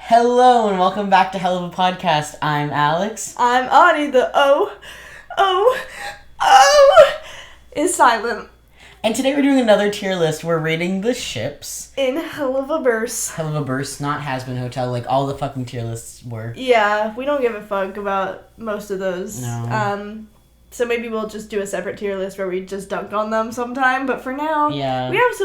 Hello and welcome back to Helluva Podcast. I'm Alex. I'm Ani. The O is silent. And today we're doing another tier list. We're rating the ships. In Helluva Boss. Helluva Boss, not Has-Been Hotel, like all the fucking tier lists were. Yeah, we don't give a fuck about most of those. No. So maybe we'll just do a separate tier list where we just dunk on them sometime. But for now, Yeah. we have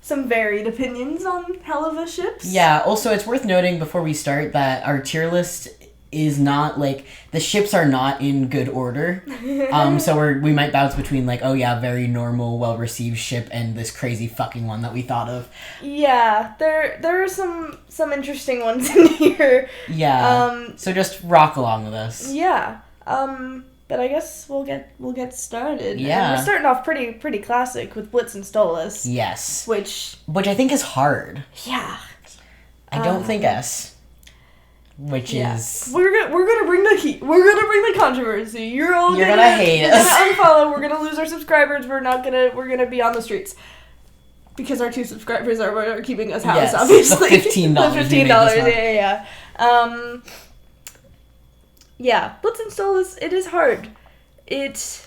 some varied opinions on Helluva ships. Yeah, also it's worth noting before we start that our tier list is not, like, the ships are not in good order. So we might bounce between, like, oh yeah, very normal, well-received ship and this crazy fucking one that we thought of. Yeah, there are some interesting ones in here. Yeah. So just rock along with us. Yeah. But I guess we'll get started. Yeah. And we're starting off pretty classic with Blitz and Stolas. Yes. Which I think is hard. Yeah. I don't think S. Which is... We're gonna bring the heat. We're gonna bring the controversy. You're gonna hate us. You're gonna unfollow. We're gonna lose our subscribers. We're gonna be on the streets. Because our 2 subscribers are keeping us housed, yes, obviously. The $15. The $15, yeah. Yeah, Blitz and Stolas, it is hard. Because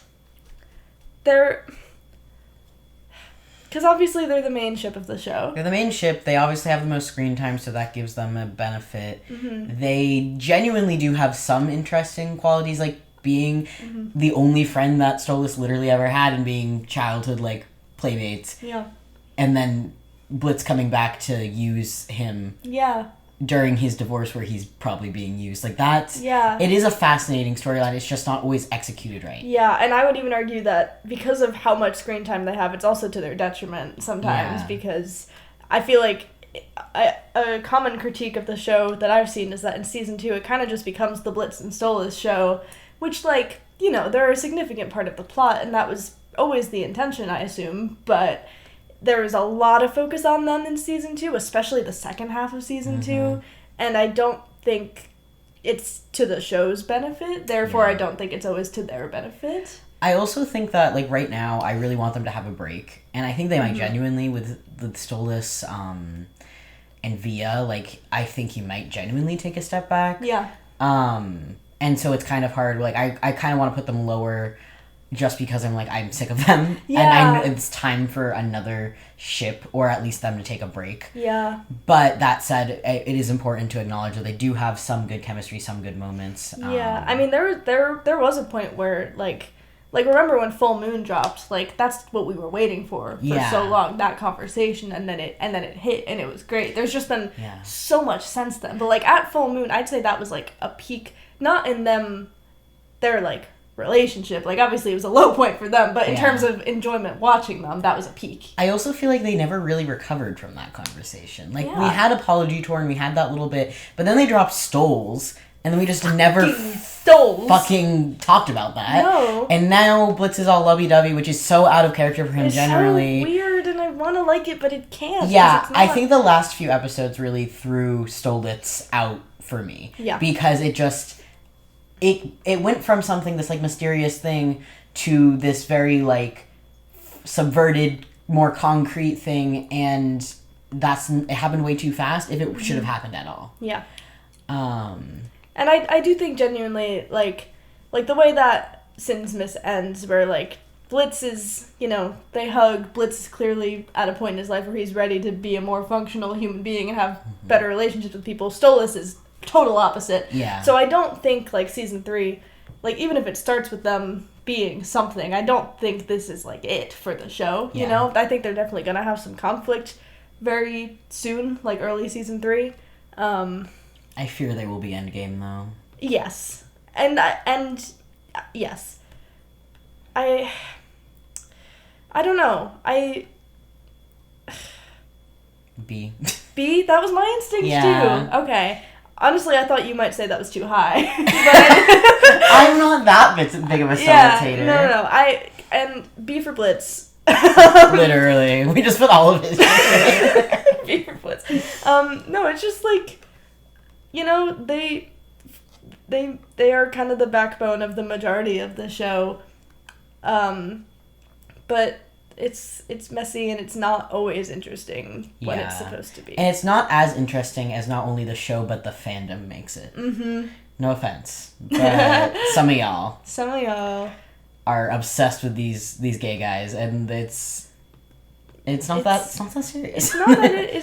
obviously they're the main ship of the show. They're the main ship. They obviously have the most screen time, so that gives them a benefit. Mm-hmm. They genuinely do have some interesting qualities, like being the only friend that Stolas literally ever had and being childhood, like, playmates. Yeah. And then Blitz coming back to use him. Yeah. During his divorce where he's probably being used. Like, that's... Yeah. It is a fascinating storyline. It's just not always executed right. Yeah, and I would even argue that because of how much screen time they have, it's also to their detriment sometimes, because I feel like a common critique of the show that I've seen is that in season 2 it kind of just becomes the Blitz and Stolas show, which, like, you know, they're a significant part of the plot, and that was always the intention, I assume, but... There was a lot of focus on them in season 2, especially the second half of season 2, and I don't think it's to the show's benefit, therefore I don't think it's always to their benefit. I also think that, like, right now, I really want them to have a break, and I think they might genuinely, with Stolas and Via, like, I think he might genuinely take a step back. Yeah. And so it's kind of hard, like, I kind of want to put them lower, just because I'm sick of them. Yeah. And I know it's time for another ship, or at least them to take a break. Yeah. But that said, it is important to acknowledge that they do have some good chemistry, some good moments. Yeah, I mean, there was a point where, like remember when Full Moon dropped? Like, that's what we were waiting for so long, that conversation, and then it hit, and it was great. There's just been so much since then. But, like, at Full Moon, I'd say that was, like, a peak, not in their, like, relationship. Like, obviously it was a low point for them, but in terms of enjoyment watching them, that was a peak. I also feel like they never really recovered from that conversation. Like, we had Apology Tour and we had that little bit, but then they dropped Stoles, and then we just never fucking talked about that. No. And now Blitz is all lovey-dovey, which is so out of character for him generally. It's so weird, and I want to like it, but it can't. Yeah, I think the last few episodes really threw Stolitz out for me. Yeah. Because it just... It went from something, this, like, mysterious thing, to this very, like, subverted, more concrete thing, and it happened way too fast if it should have happened at all. Yeah. And I do think genuinely, like the way that Sin's Miss ends, where, like, Blitz is, you know, they hug, Blitz is clearly at a point in his life where he's ready to be a more functional human being and have better relationships with people. Stolas is total opposite. Yeah. So I don't think, like, season 3, like, even if it starts with them being something, I don't think this is, like, it for the show, you know? I think they're definitely gonna have some conflict very soon, like, early season 3. I fear they will be endgame, though. Yes. And yes. I don't know. B? That was my instinct, too. Okay. Honestly, I thought you might say that was too high. But I'm not that big of a Stolas hater. No. And B for Blitz. Literally. We just put all of his B for Blitz. No, it's just like, you know, they are kind of the backbone of the majority of the show. But it's messy and it's not always interesting when it's supposed to be. And it's not as interesting as not only the show but the fandom makes it. Mm-hmm. No offense, but some of y'all are obsessed with these gay guys, and it's not that serious. It's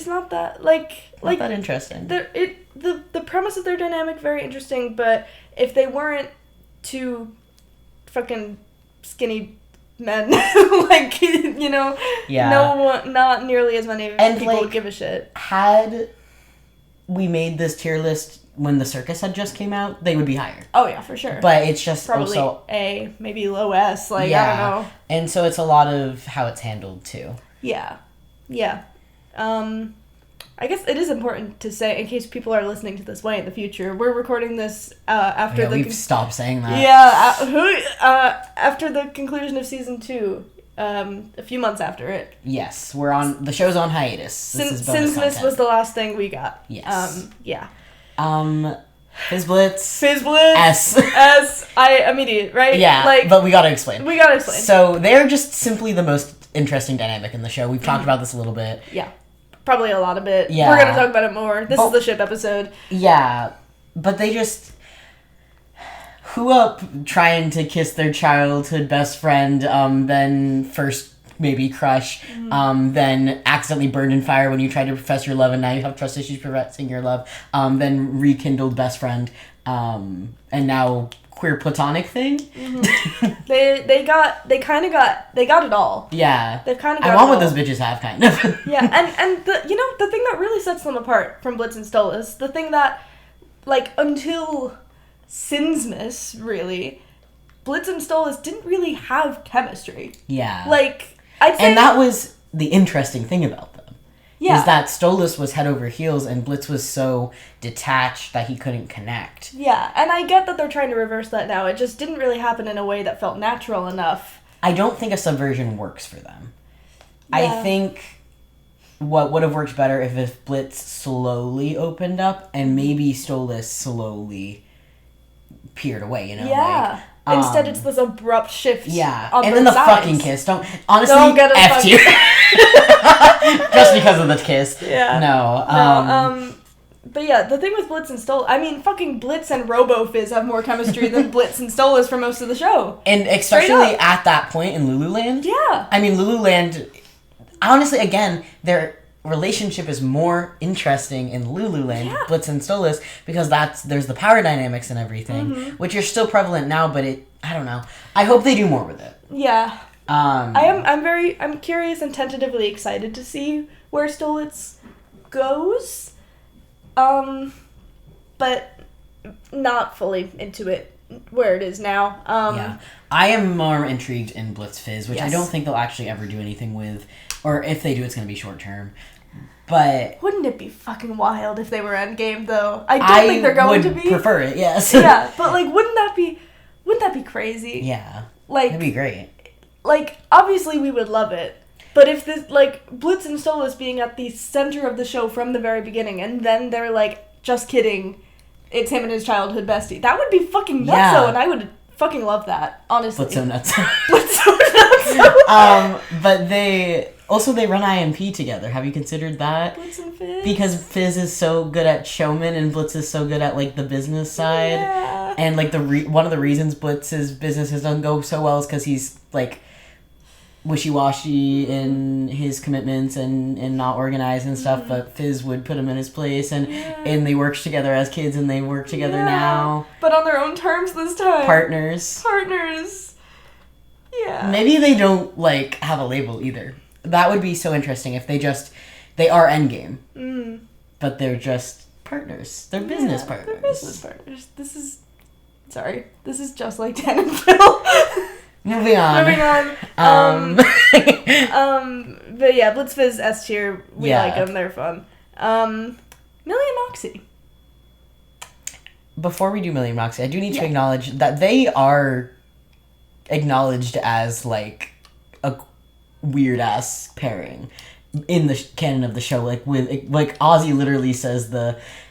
not that not that interesting. The premise of their dynamic very interesting, but if they weren't two fucking skinny men, like, you know, not nearly as many people would give a shit. Had we made this tier list when the circus had just came out, they would be higher. Oh yeah, for sure. But it's just probably also A, maybe low S. Like, I don't know. And so it's a lot of how it's handled too. Yeah. I guess it is important to say, in case people are listening to this way in the future, we're recording this after we've stopped saying that. Yeah, after the conclusion of season 2, a few months after it. Yes, the show's on hiatus. Since was the last thing we got. Yes. Yeah. Fizzblitz. S. Immediate, right? Yeah, but we gotta explain. So they're just simply the most interesting dynamic in the show. We've talked about this a little bit. Yeah. Probably a lot of it. Yeah. We're gonna talk about it more. This is the ship episode. Yeah. But they just... Who up trying to kiss their childhood best friend, then first maybe crush, then accidentally burned in fire when you tried to profess your love and now you have trust issues professing your love, then rekindled best friend, and now queer platonic thing. Mm-hmm. they got it all. Yeah. They've kind of got I want what those bitches have, kind of. Yeah, and the thing that really sets them apart from Blitz and Stolas, the thing that, like, until Sinsmas, really, Blitz and Stolas didn't really have chemistry. Yeah. Like, I'd say... And that was the interesting thing about them. Yeah. Is that Stolas was head over heels and Blitz was so detached that he couldn't connect. Yeah, and I get that they're trying to reverse that now. It just didn't really happen in a way that felt natural enough. I don't think a subversion works for them. Yeah. I think what would have worked better if Blitz slowly opened up and maybe Stolas slowly peered away, you know? Yeah. Instead, it's this abrupt shift. Yeah. On and then the sides. fucking kiss. Don't get F you. Just because of the kiss. Yeah. No. But yeah, the thing with Blitz and Stolas, I mean, fucking Blitz and Robo-Fizz have more chemistry than Blitz and Stolas for most of the show. And especially at that point in Lululand. Yeah. I mean, Lululand, honestly, again, their relationship is more interesting in Lululand, Blitz and Stolas, because there's the power dynamics and everything, which are still prevalent now, but I don't know. I hope they do more with it. Yeah. I'm curious and tentatively excited to see where Stolas goes. But not fully into it where it is now. Yeah. I am more intrigued in Blitz Fizz, which I don't think they'll actually ever do anything with, or if they do, it's going to be short term. But wouldn't it be fucking wild if they were endgame, though? I don't think they're going to be. I would prefer it, yes. Yeah, but, like, wouldn't that be crazy? Yeah. Like, it'd be great. Like, obviously we would love it. But if this, like, Blitz and Stolas being at the center of the show from the very beginning, and then they're like, just kidding, it's him and his childhood bestie, that would be fucking nutso, and I would fucking love that, honestly. Blitz so nuts. Blitz so nutso. But they run IMP together. Have you considered that? Blitz and Fizz? Because Fizz is so good at showman, and Blitz is so good at, like, the business side. Yeah. And, like, one of the reasons Blitz's business doesn't go so well is because he's, like, wishy-washy in his commitments and not organized and stuff, but Fizz would put him in his place, and they worked together as kids, and they work together now. But on their own terms this time. Partners. Yeah. Maybe they don't, like, have a label either. That would be so interesting if they are endgame. But they're just partners. They're business partners. They're business partners. This is just like Dan and Phil. Moving on. But yeah, Blitz Fizz S tier. We like them. They're fun. Millie and Moxie. Before we do Millie and Moxie, I do need to acknowledge that they are acknowledged as, like, a weird-ass pairing in the canon of the show. Like, Ozzy literally says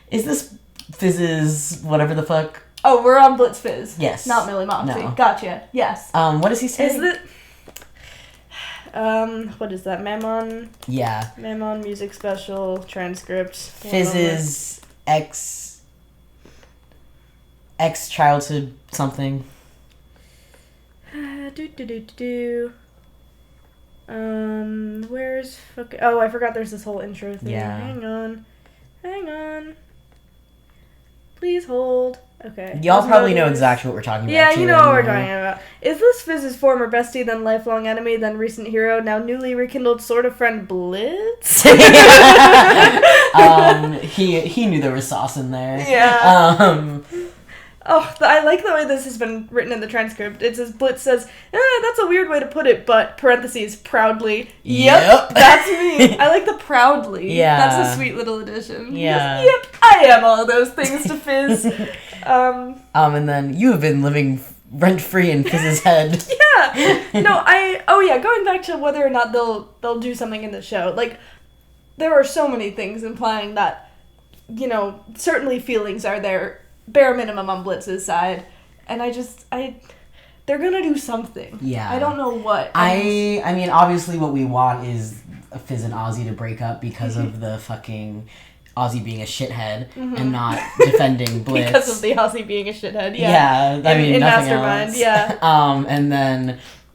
is this Fizz's whatever the fuck? Oh, we're on Blitz Fizz. Yes. Not Millie Moxie. No. Gotcha. Yes. What does he say? What is that? Mammon? Yeah. Mammon music special transcript. Fizz's ex childhood something. Where's fucking... Oh, I forgot there's this whole intro thing. Yeah. Hang on. Please hold. Okay. Y'all probably know exactly what we're talking about. Yeah, you know what we're talking about. Is this Fizz's former bestie, then lifelong enemy, then recent hero, now newly rekindled sort of friend Blitz? He knew there was sauce in there. Yeah. I like the way this has been written in the transcript. It says, Blitz says, that's a weird way to put it, but, parentheses, proudly. Yep. That's me. I like the proudly. Yeah. That's a sweet little addition. Yeah. Yep, I am all those things to Fizz. And then you have been living rent-free in Fizz's head. Yeah. No, going back to whether or not they'll do something in the show. Like, there are so many things implying that, certainly feelings are there, bare minimum on Blitz's side, and they're gonna do something. Yeah. I don't know what. I mean, obviously what we want is Fizz and Ozzy to break up because of the fucking Ozzy being a shithead and not defending Blitz. Because of the Ozzy being a shithead, yeah. Yeah, I mean, in nothing Mastermind, else. yeah. And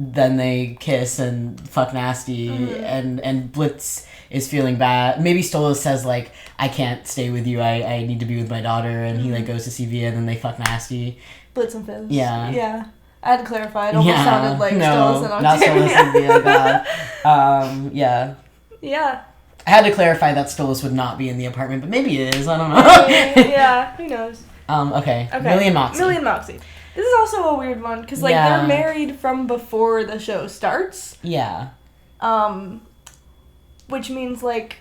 then they kiss and fuck nasty, and Blitz is feeling bad. Maybe Stolas says, like, I can't stay with you, I need to be with my daughter, and he, like, goes to see Via, and then they fuck nasty. Blitz and Fizz. Yeah. Yeah. I had to clarify. It almost sounded like Stolas and not Stolas and Via, God. Yeah. Yeah. I had to clarify that Stolas would not be in the apartment, but maybe it is, I don't know. Yeah, who knows. Okay. Millie and Moxie. Millie and Moxie. This is also a weird one, because, they're married from before the show starts. Yeah. Which means, like,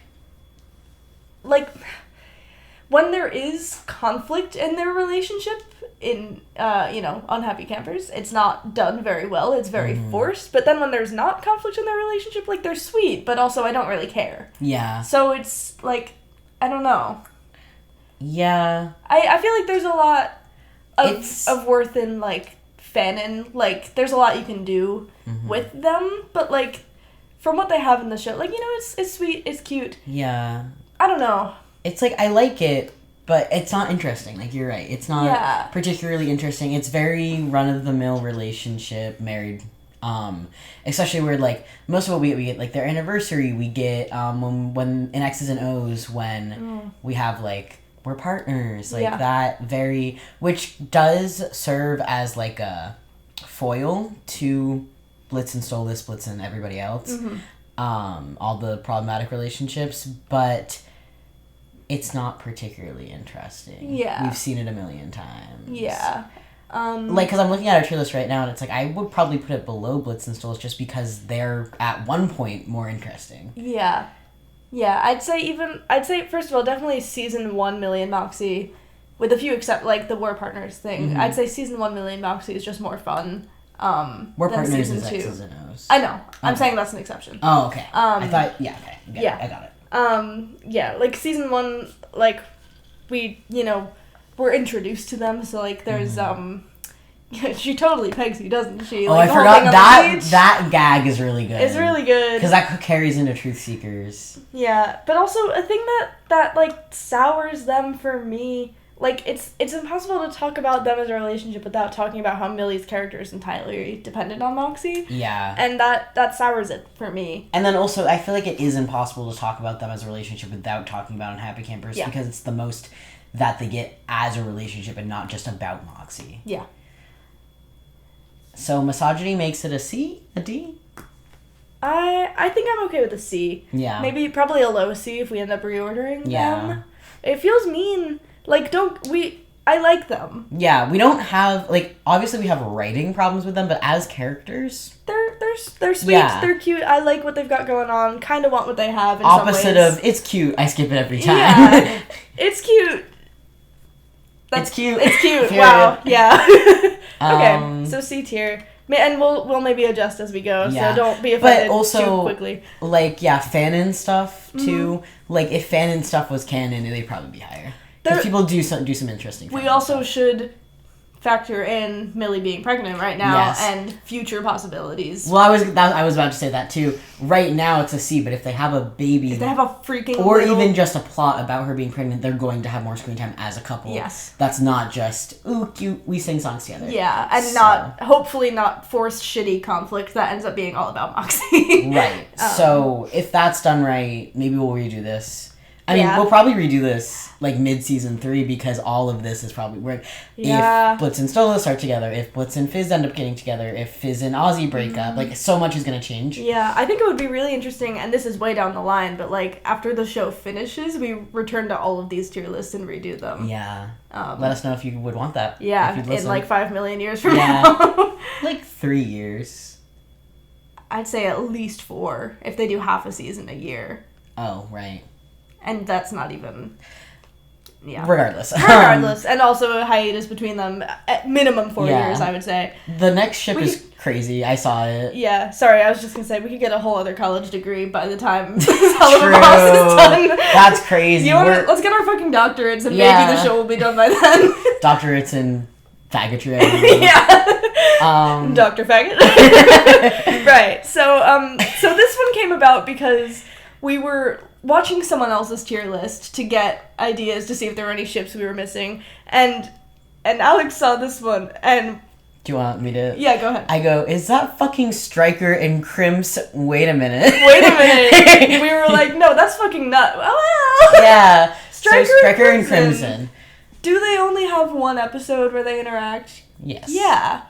when there is conflict in their relationship in, Unhappy Campers, it's not done very well. It's very forced. But then when there's not conflict in their relationship, like, they're sweet, but also I don't really care. Yeah. So it's, like, I don't know. Yeah. I feel like there's a lot of worth in, like, fanon. Like, there's a lot you can do with them, but, like, from what they have in the show, like, it's sweet, it's cute. Yeah. I don't know. It's like, I like it, but it's not interesting. Like, you're right. It's not particularly interesting. It's very run-of-the-mill relationship, married. Especially where, like, most of what we get, like, their anniversary, we get, when in X's and O's, when we have, like, we're partners. Like, that very, which does serve as, like, a foil to Blitz and Stolas, Blitz and everybody else. All the problematic relationships, but it's not particularly interesting. Yeah. We've seen it a million times. Yeah. Like, because I'm looking at our tier list right now, and it's like, I would probably put it below Blitz and Stolas just because they're, at one point, more interesting. Yeah. Yeah, I'd say, first of all, definitely season 1 Millie and Moxie, with a few except, like, the War Partners thing. I'd say season 1 Millie and Moxie is just more fun. War than Partners season is 2. X's and O's. I know. I'm saying that's an exception. Oh, okay. I thought, okay. I got it. Yeah, like, season 1, like, we, we're introduced to them, so, like, there's, she totally pegs you, doesn't she? Oh, like, I forgot that gag is really good. It's really good. Because that carries into Truth Seekers. Yeah, but also a thing that like, sours them for me, like, it's impossible to talk about them as a relationship without talking about how Millie's character is entirely dependent on Moxie. Yeah. And that sours it for me. And then also, I feel like it is impossible to talk about them as a relationship without talking about Unhappy Campers because it's the most that they get as a relationship and not just about Moxie. Yeah. So misogyny makes it a C? A D? I think I'm okay with a C. Yeah. Maybe probably a low C if we end up reordering them. It feels mean. Like, I like them. Yeah, we don't have, like, obviously we have writing problems with them, but as characters... They're sweet, they're cute, I like what they've got going on, kind of want what they have in Opposite some ways. of, it's cute, I skip it every time. Yeah, it's cute. It's cute. It's cute, wow, yeah. Okay, so C tier. And we'll maybe adjust as we go, so don't be offended too quickly. Like, fanon stuff, too. Like, if fanon stuff was canon, they'd probably be higher. Because people do some interesting things. We also should factor in Millie being pregnant right now and future possibilities. Well, I was about to say that too. Right now it's a C, but if they have a baby, if they have a freaking even just a plot about her being pregnant, they're going to have more screen time as a couple. Yes, that's not just cute. We sing songs together. Yeah, and hopefully not forced shitty conflict that ends up being all about Moxie. Right. So if that's done right, maybe we'll redo this. I mean, we'll probably redo this, like, mid-season 3, because all of this is probably work. If Blitz and Stola start together, if Blitz and Fizz end up getting together, if Fizz and Ozzy break up, like, so much is going to change. Yeah, I think it would be really interesting, and this is way down the line, but, like, after the show finishes, we return to all of these tier lists and redo them. Yeah. Let us know if you would want that. Yeah, in, like, 5 million years from now. Like, 3 years. I'd say at least 4, if they do half a season a year. Oh, right. And that's not even... Yeah. Regardless. And also a hiatus between them, at minimum 4 years, I would say. The next ship is crazy. I saw it. Yeah, sorry, I was just going to say, we could get a whole other college degree by the time Helluva Boss is done. That's crazy. Let's get our fucking doctorates and maybe the show will be done by then. Doctorates in faggotry. Dr. Faggot. Right, so this one came about because we were watching someone else's tier list to get ideas to see if there were any ships we were missing, and Alex saw this one, and... Do you want me to... Yeah, go ahead. I go, is that fucking Stryker and Crims... Wait a minute. We were like, no, that's fucking nut. Well, yeah. Stryker and Crimson. Do they only have one episode where they interact? Yes. Yeah.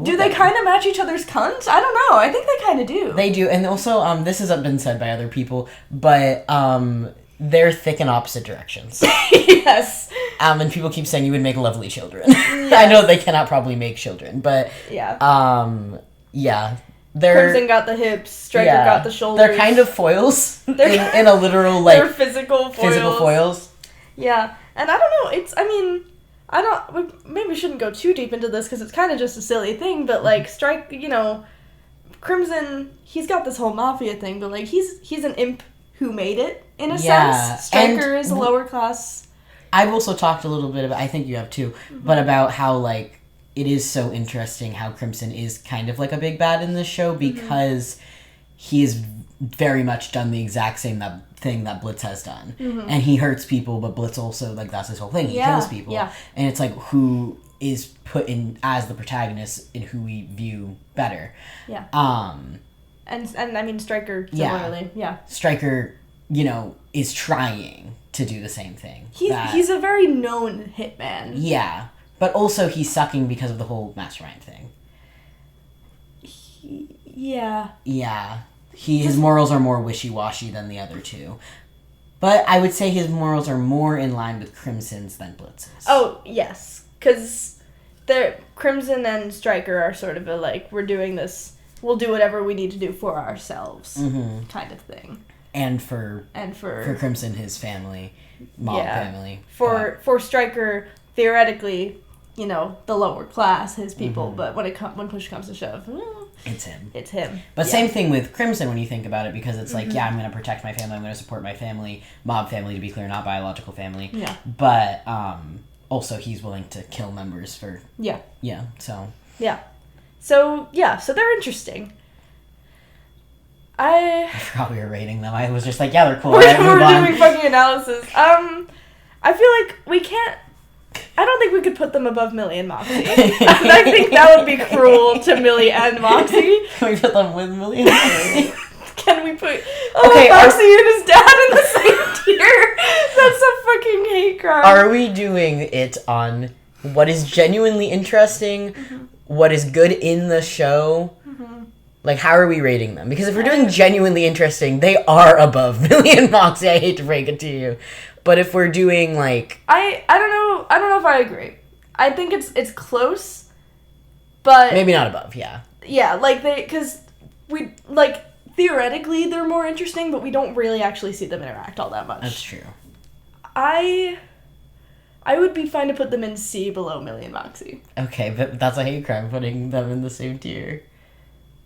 Do they kind of match each other's cunts? I don't know. I think they kind of do. They do. And also, this has been said by other people, but they're thick in opposite directions. Yes. And people keep saying you would make lovely children. Yes. I know they cannot probably make children, but... Yeah. Yeah. Crimson got the hips, Stryker got the shoulders. They're kind of foils in a literal, like... They're physical foils. Yeah. And I don't know, maybe we shouldn't go too deep into this because it's kind of just a silly thing, but, like, Crimson, he's got this whole mafia thing, but, like, he's an imp who made it, in a sense. Stryker is a lower class. I've also talked a little bit about, I think you have too, but about how, like, it is so interesting how Crimson is kind of like a big bad in this show because he has very much done the exact same thing that Blitz has done. And he hurts people, but Blitz also, like, that's his whole thing. He kills people. Yeah. And it's like who is put in as the protagonist and who we view better. Yeah. And I mean Stryker similarly. Yeah. Stryker, is trying to do the same thing. He's a very known hitman. Yeah. But also he's sucking because of the whole mastermind thing. Yeah. Yeah. His morals are more wishy-washy than the other two. But I would say his morals are more in line with Crimson's than Blitz's. Oh, yes. Because Crimson and Stryker are sort of a, like, we're doing this, we'll do whatever we need to do for ourselves kind of thing. And for Crimson, his family, mob family. For Stryker, theoretically, the lower class, his people, but when push comes to shove... It's him. It's him. But same thing with Crimson when you think about it, because it's like, I'm going to protect my family, I'm going to support my family, mob family, to be clear, not biological family. Yeah. But also he's willing to kill members for... Yeah. Yeah, so... Yeah. So they're interesting. I forgot we were rating them. I was just like, yeah, they're cool. We're doing fucking analysis. I feel like we can't... I don't think we could put them above Millie and Moxie. I think that would be cruel to Millie and Moxie. Can we put them with Millie and Moxie? Can we put Moxie and his dad in the same tier? That's a fucking hate crime. Are we doing it on what is genuinely interesting, what is good in the show? Like, how are we rating them? Because if we're doing genuinely interesting, they are above Millie and Moxie. I hate to break it to you. But if we're doing, like... I don't know if I agree. I think it's close, but... Maybe not above, yeah. Yeah, like, because we, like, theoretically they're more interesting, but we don't really actually see them interact all that much. That's true. I would be fine to put them in C below Millie and Moxie. Okay, but that's a hate crime, putting them in the same tier.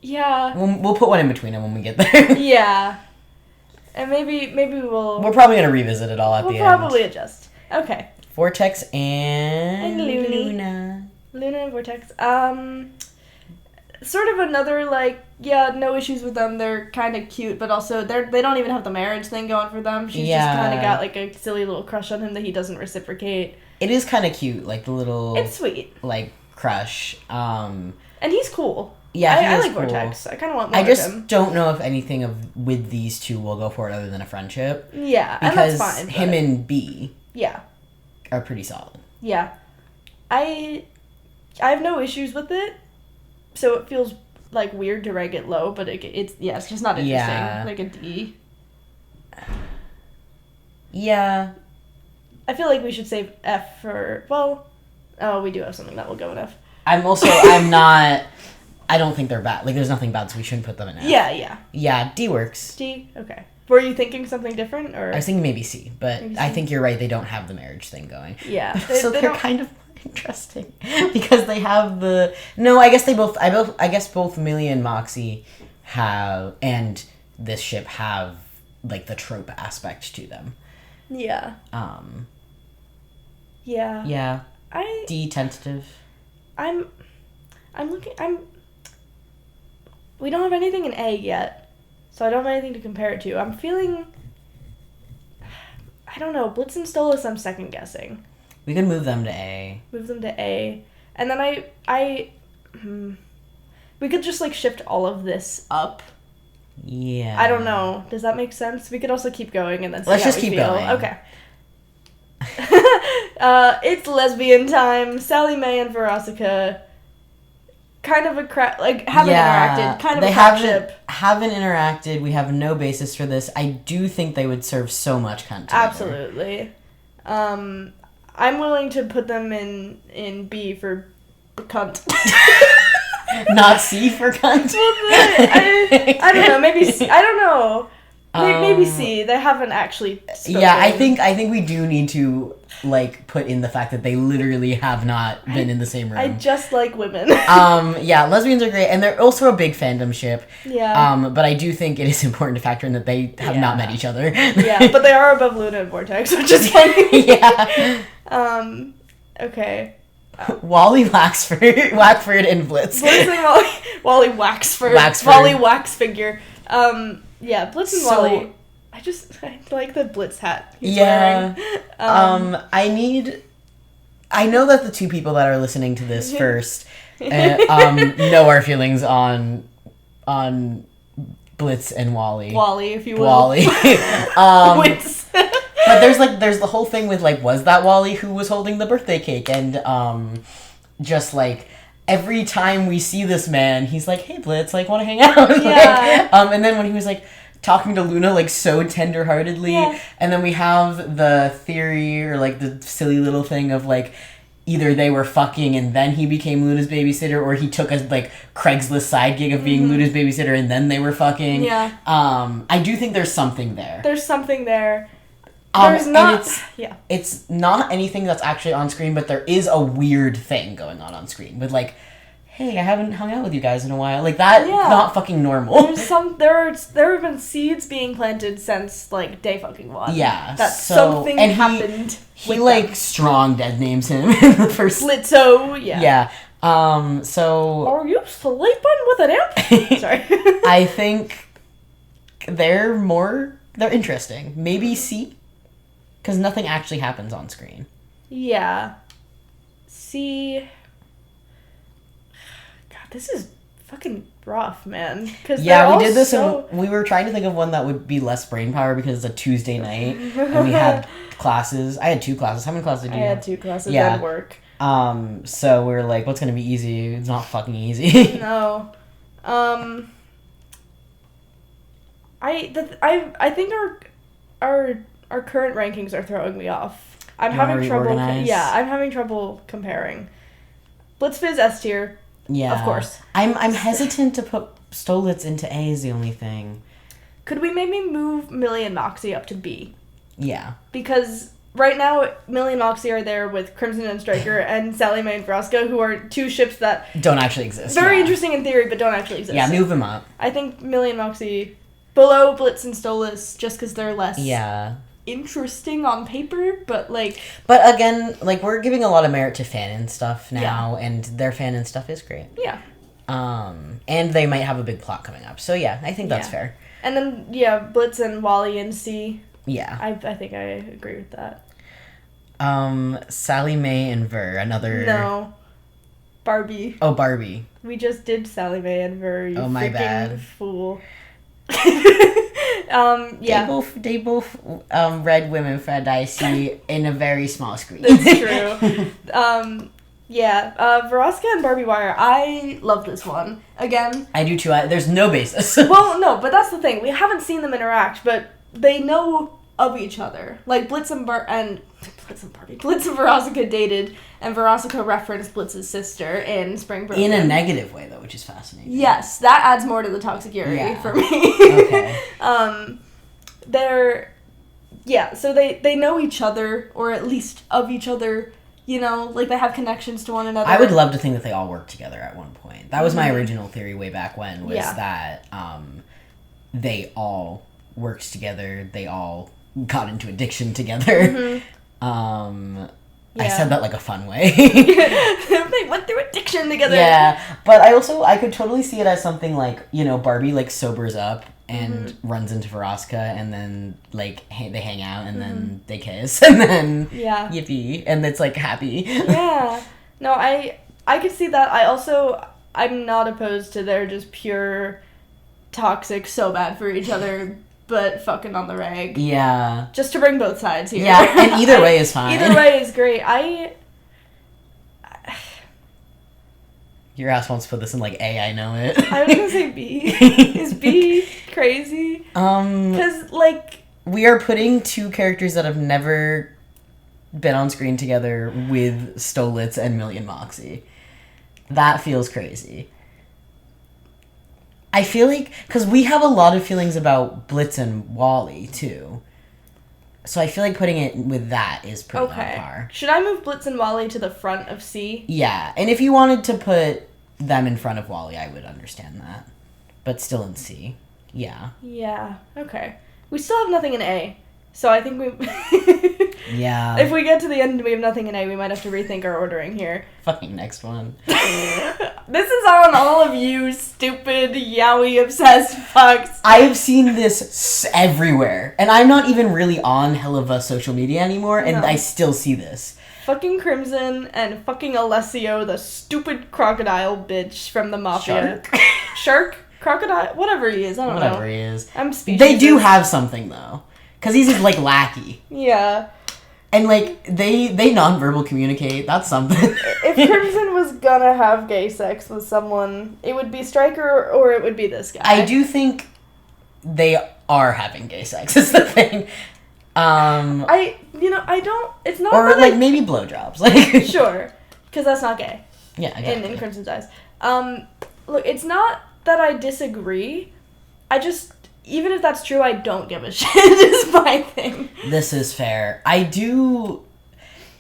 Yeah. We'll put one in between them when we get there. Yeah. And maybe we'll... We're probably going to revisit it all at the end. We'll probably adjust. Okay. Vortex and... Luna. Luna and Vortex. Sort of another, like, yeah, no issues with them. They're kind of cute, but also they don't even have the marriage thing going for them. She's just kind of got, like, a silly little crush on him that he doesn't reciprocate. It is kind of cute, like, the little... It's sweet. Like, crush. And he's cool. Yeah, I like cool. Vortex. I kind of want more of him. I just don't know if anything with these two will go for it other than a friendship. Yeah, because and that's fine. Him and B are pretty solid. Yeah. I have no issues with it, so it feels, like, weird to rank it low, but it's just not interesting. Yeah. Like a D. Yeah. I feel like we should save F for, well, we do have something that will go in F. I don't think they're bad. Like, there's nothing bad, so we shouldn't put them in F. Yeah. Yeah, D works. D? Okay. Were you thinking something different, or? I was thinking maybe C, but maybe C? I think you're right, they don't have the marriage thing going. Yeah. So they're kind of interesting. Because they have the... No, I guess both Millie and Moxie have, and this ship have, like, the trope aspect to them. Yeah. Yeah. Yeah. D tentative. We don't have anything in A yet, so I don't have anything to compare it to. I'm feeling, I don't know, Blitz and Stolas I'm second guessing. We could move them to A. And then we could just, like, shift all of this up. Yeah. I don't know. Does that make sense? We could also keep going and then see Let's how just we keep feel. going. Okay. It's lesbian time. Sally Mae and Verosika kind of haven't interacted. Kind of a crap ship. Haven't interacted. We have no basis for this. I do think they would serve so much content. Absolutely. I'm willing to put them in B for cunt. Not C for cunt? I don't know. Maybe C. I don't know. Maybe C. They haven't actually spoken. Yeah, I think we do need to, like, put in the fact that they literally have not been in the same room. I just like women. Yeah, lesbians are great, and they're also a big fandom ship. Yeah. But I do think it is important to factor in that they have not met each other. Yeah, but they are above Luna and Vortex, which is funny. Yeah. Okay. Wally Waxford and Blitz. Blitz and Wally Waxford. Wally Wax figure. Yeah, Blitz and Wally. I like the Blitz hat he's wearing. I know that the two people that are listening to this first know our feelings on Blitz and Wally. Wally, if you will. Wally. Blitz. But there's the whole thing with, like, was that Wally who was holding the birthday cake? And just, like, every time we see this man, he's like, hey, Blitz, like, want to hang out? Yeah. And then when he was, like, talking to Luna, like, so tenderheartedly, and then we have the theory, or, like, the silly little thing of, like, either they were fucking and then he became Luna's babysitter, or he took a, like, Craigslist side gig of being Luna's babysitter and then they were fucking. Yeah. I do think there's something there. There's not. It's not anything that's actually on screen, but there is a weird thing going on screen with, like, hey, I haven't hung out with you guys in a while. Like, that's not fucking normal. There have been seeds being planted since, like, day fucking one. Yeah. That something happened. He like, strong dead names him in the first. Blitzo, yeah. Yeah. So. Are you sleeping with an imp? Sorry. I think they're interesting. Maybe C? Because nothing actually happens on screen. Yeah. C. God, this is fucking rough, man. Yeah, we did this and we were trying to think of one that would be less brain power because it's a Tuesday night and we had classes. I had 2 classes. How many classes did you have? I had 2 classes and work. So we were like, what's going to be easy? It's not fucking easy. No. I think our current rankings are throwing me off. I'm having trouble. Yeah, I'm having trouble comparing. Blitzfizz S tier. Yeah. Of course. I'm hesitant to put Stolitz into A is the only thing. Could we maybe move Millie and Moxie up to B? Yeah. Because right now, Millie and Moxie are there with Crimson and Striker and Sally Mae and Vraska, who are 2 ships that don't actually exist. Very interesting in theory, but don't actually exist. Yeah, move them up. I think Millie and Moxie below Blitz and Stolas just because they're less. Yeah. interesting on paper, but like... But again, like, we're giving a lot of merit to fanon stuff now, and their fanon stuff is great. Yeah. And they might have a big plot coming up. So, yeah, I think that's fair. And then, yeah, Blitz and Wally and C. Yeah. I think I agree with that. Sally Mae and Ver, another... No. Barbie. Oh, Barbie. We just did Sally Mae and Ver, you my freaking bad. fool. Yeah. They both read Women for Dicey in a very small screen. That's true. Veronica and Barbie Wire, I love this one. Again. I do too. There's no basis. Well, no, but that's the thing. We haven't seen them interact, but they know of each other. Like, Blitz and Veronica dated, and Veronica referenced Blitz's sister in Spring Broken. In a negative way, though, which is fascinating. Yes, that adds more to the toxicity for me. Okay. So they know each other, or at least of each other, you know, like they have connections to one another. I would love to think that they all work together at one point. That was my original theory way back when, was that they all worked together, they all got into addiction together. I said that like a fun way. They went through addiction together. Yeah, but I could totally see it as something like, you know, Barbie like sobers up and runs into Veronica, and then like they hang out, and then they kiss, and then yippee, and it's like happy. Yeah. No, I could see that. I'm not opposed to their just pure toxic, so bad for each other, but fucking on the rag. Yeah. Just to bring both sides here. Yeah, and either way is fine. Either way is great. Your ass wants to put this in like A, I know it. I was gonna say B. Is B crazy? Because, like... We are putting two characters that have never been on screen together with Stolitz and Million Moxie. That feels crazy. I feel like... Because we have a lot of feelings about Blitz and Wally, too. So I feel like putting it with that is pretty on par. Should I move Blitz and Wally to the front of C? Yeah, and if you wanted to put them in front of Wally, I would understand that. But still in C. Yeah. Yeah, okay. We still have nothing in A. So I think we... Yeah. If we get to the end and we have nothing in A, we might have to rethink our ordering here. Fucking next one. This is on all of you stupid, yaoi-obsessed fucks. I have seen this everywhere. And I'm not even really on Helluva social media anymore, and I still see this. Fucking Crimson and fucking Alessio, the stupid crocodile bitch from the Mafia. Shark? Crocodile? Whatever he is, I don't know. Whatever he is. I'm speechless. They do have something, though. Because he's his, like, lackey. Yeah. And, like, they nonverbal communicate. That's something. If Crimson was gonna have gay sex with someone, it would be Stryker or it would be this guy. I do think they are having gay sex, is the thing. I don't, it's not or, that like, maybe blowjobs. Like, sure. Because that's not gay. Yeah, exactly. In Crimson's eyes. Look, it's not that I disagree. I just... Even if that's true, I don't give a shit, is my thing. This is fair. I do...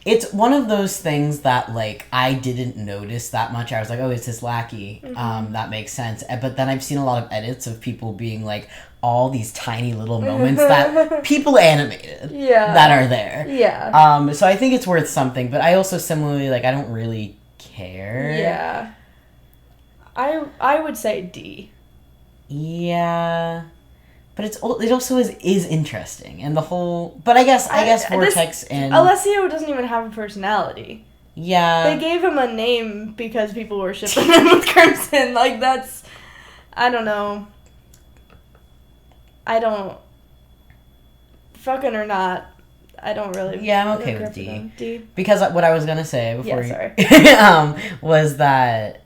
It's one of those things that, like, I didn't notice that much. I was like, oh, it's his lackey. That makes sense. But then I've seen a lot of edits of people being like, all these tiny little moments that people animated that are there. Yeah. So I think it's worth something. But I also similarly, like, I don't really care. Yeah. I would say D. Yeah. But it also is interesting, and the whole... But I guess Vortex and... Alessio doesn't even have a personality. Yeah. They gave him a name because people were shipping him with Crimson. Like, that's... I don't know. I don't... Fucking or not, I don't really... Yeah, I'm okay with D. D. Because what I was going to say before was that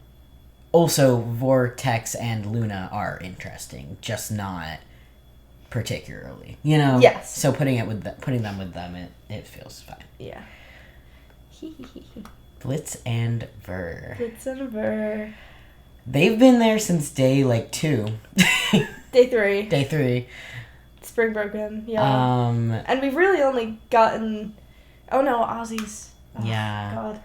also Vortex and Luna are interesting, just not... particularly, you know. Yes. So putting them with them, it feels fine. Yeah. Blitz and Ver. Blitz and Ver. They've been there since day 2. Day 3. Day 3. Spring Broken. Yeah. And we've really only gotten. Oh no, Aussies. Oh, yeah. God.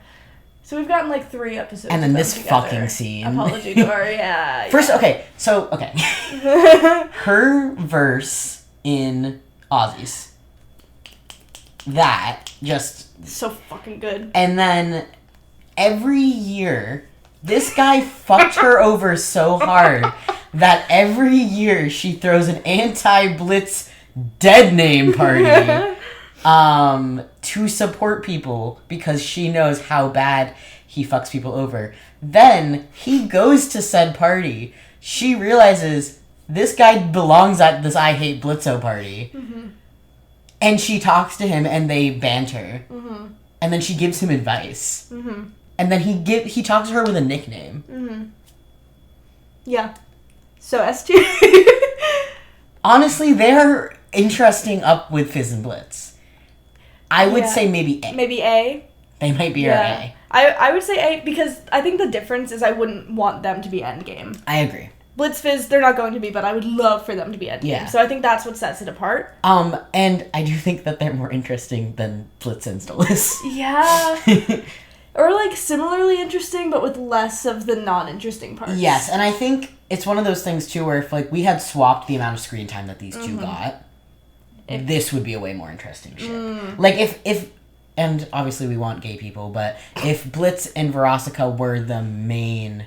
So we've gotten 3 episodes. And then this fucking scene. Apology to her, yeah. First, okay. Her verse in Aussies. that, just... So fucking good. And then every year, this guy fucked her over so hard that every year she throws an anti-Blitz dead name party to support people because she knows how bad he fucks people over. Then he goes to said party. She realizes this guy belongs at this I Hate Blitzo party. Mm-hmm. And she talks to him and they banter. Mm-hmm. And then she gives him advice. Mm-hmm. And then he talks to her with a nickname. Mm-hmm. Yeah. So S2. Honestly, they're interesting up with Fizz and Blitz. I would say maybe A. Maybe A? They might be our A. I would say A because I think the difference is I wouldn't want them to be endgame. I agree. Blitz Fizz, they're not going to be, but I would love for them to be endgame. Yeah. So I think that's what sets it apart. And I do think that they're more interesting than Blitz and Stolas. Yeah. Or, like, similarly interesting, but with less of the non-interesting parts. Yes, and I think it's one of those things, too, where if, like, we had swapped the amount of screen time that these two got, this would be a way more interesting ship. Like, if and obviously we want gay people, but if Blitz and Verosika were the main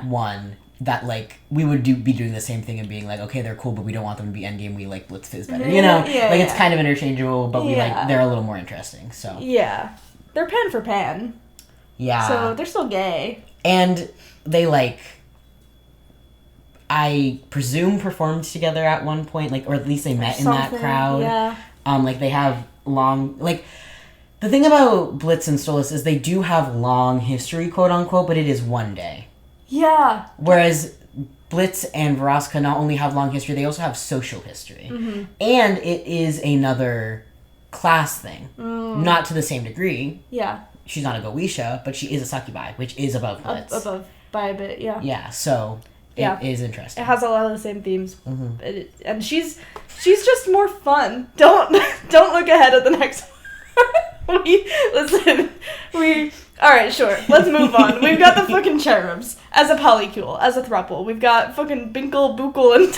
one, that, like, we would be doing the same thing and being like, okay, they're cool, but we don't want them to be endgame, we like Blitz Fizz better, you know? It's kind of interchangeable, but they're a little more interesting, so. Yeah. They're pan for pan. Yeah. So they're still gay. And they, like, I presume performed together at one point, like, or at least they met in that crowd. Yeah. Like, they have long, like, the thing about Blitz and Stolas is they do have long history, quote unquote, but it is one day. Yeah. Whereas Blitz and Verosika not only have long history, they also have social history. Mm-hmm. And it is another class thing. Not to the same degree. Yeah. She's not a Goetia, but she is a succubi, which is above Blitz. Above by a bit, yeah. Yeah, so it is interesting. It has a lot of the same themes, and she's just more fun. Don't look ahead at the next one. All right, sure. Let's move on. We've got the fucking cherubs as a polycule, as a throuple. We've got fucking Binkle, Bookle, and.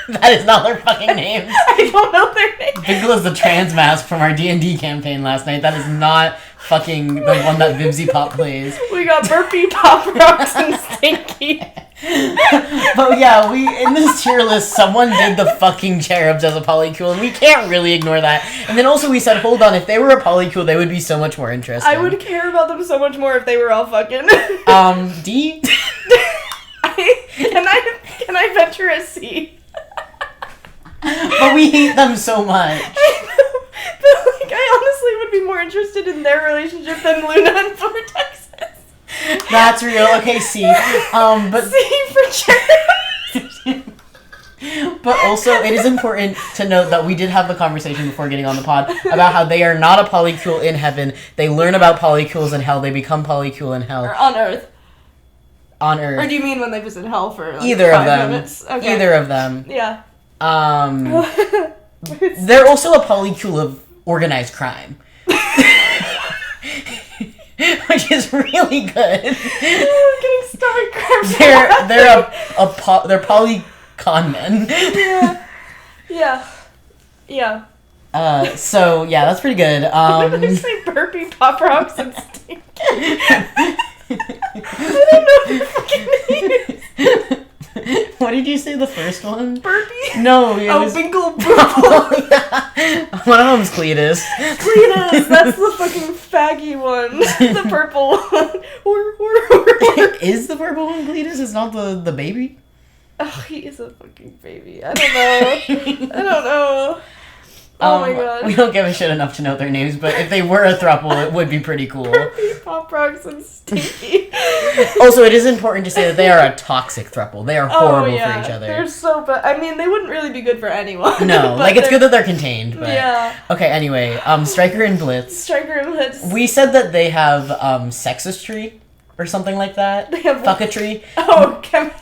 That is not their fucking names. I don't know their names. Binkle is the trans mask from our D&D campaign last night. That is not fucking the one that Vibsy Pop plays. We got Burpee, Pop Rocks, and Stinky. But yeah, in this tier list, someone did the fucking cherubs as a polycule, and we can't really ignore that. And then also we said, hold on, if they were a polycule, they would be so much more interesting. I would care about them so much more if they were all fucking. D? Can I venture a C? But we hate them so much. I know, but like, I honestly would be more interested in their relationship than Luna and Vortex's. That's real. Okay, C. But C for cherubs. But also, it is important to note that we did have the conversation before getting on the pod about how they are not a polycule in heaven. They learn about polycules in hell. They become polycule in hell. Or on Earth. On Earth. Or do you mean when they visit hell for like either 5 of them? Minutes? Okay. Either of them. Yeah. They're also a polycule of organized crime. Which is really good. I'm getting stomach cramps. They're polycon men. Yeah. So yeah, that's pretty good. What did I say? Burpee, Pop Rocks, and Stink. I don't know their fucking names. What did you say the first one? Burpee? No, it was... Binkle Bookle. Yeah. One of them's Cletus. Cletus, that's the fucking faggy one. The purple one. Is the purple one Cletus? It's not the baby? Oh, he is a fucking baby. I don't know. Oh my god. We don't give a shit enough to know their names, but if they were a throuple, it would be pretty cool. Burpee, Pop Rocks, and Stinky. Also, it is important to say that they are a toxic throuple. They are horrible for each other. They're so bad. I mean, they wouldn't really be good for anyone. No, like, it's good that they're contained, but... Yeah. Okay, anyway, Striker and Blitz. We said that they have, sexistry. Or something like that. They have fuckatry.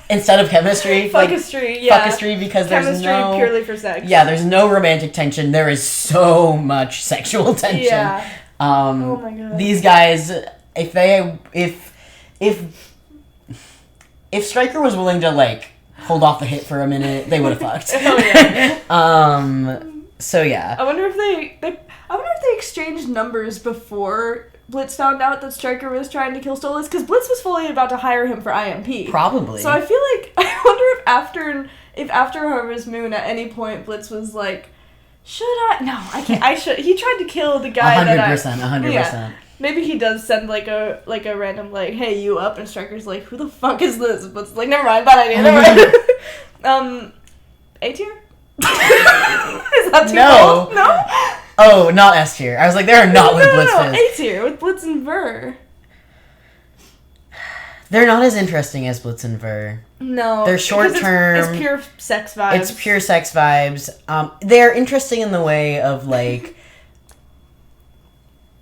Instead of chemistry. Fuckistry, yeah. Fuckistry because chemistry there's no... purely for sex. Yeah, there's no romantic tension. There is so much sexual tension. Yeah. Oh my god. These guys, if Stryker was willing to, like, hold off the hit for a minute, they would have fucked. Oh yeah. So yeah. I wonder if they I wonder if they exchanged numbers before Blitz found out that Stryker was trying to kill Stolas, because Blitz was fully about to hire him for IMP. Probably. So I feel like, I wonder if after Harvest Moon at any point Blitz was like, should I? No, I can't. I should. He tried to kill the guy 100%. Yeah. Maybe he does send like a random like, hey, you up? And Stryker's like, who the fuck is this? But it's like, never mind, bad idea, never mind. A tier? Is that too low? No? Oh, not S tier. I was like, they're not with Blitz. No, A tier with Blitz and Ver. They're not as interesting as Blitz and Ver. No. They're short term. It's pure sex vibes. It's pure sex vibes. They're interesting in the way of like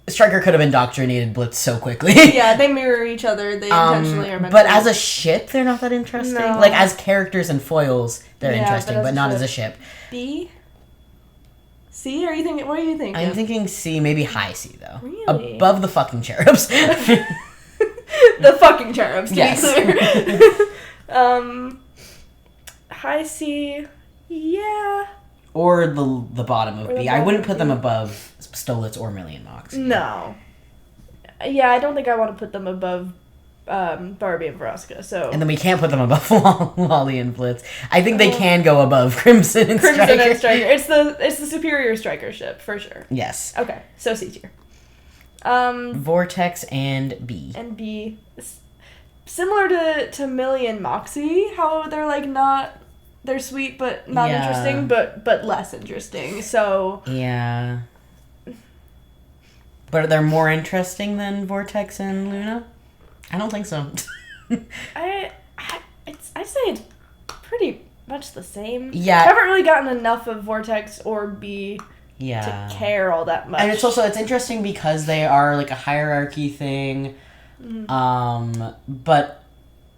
Stryker could have indoctrinated Blitz so quickly. Yeah, they mirror each other. They intentionally are meant but to. as a ship, they're not that interesting. No. Like, as characters and foils, they're interesting, but not as a ship. B? C? What are you thinking? I'm thinking C, maybe high C, though. Really? Above the fucking cherubs. The fucking cherubs, to yes. be clear. High C, yeah. Or the bottom of B. I wouldn't put them above Stolitz or Million Mox. No. Yeah, I don't think I want to put them above Barbie and Vraska, so... And then we can't put them above Lolly and Blitz. I think they can go above Crimson and Stryker. Crimson and Stryker. It's the superior Stryker ship, for sure. Yes. Okay, so C tier. Vortex and B. And B. Similar to Millie and Moxie, how they're like not... They're sweet, but not interesting, but less interesting, so... Yeah. But they're more interesting than Vortex and Luna? I don't think so. I'd say it's pretty much the same. Yeah. I haven't really gotten enough of Vortex or B to care all that much. And it's interesting because they are like a hierarchy thing. But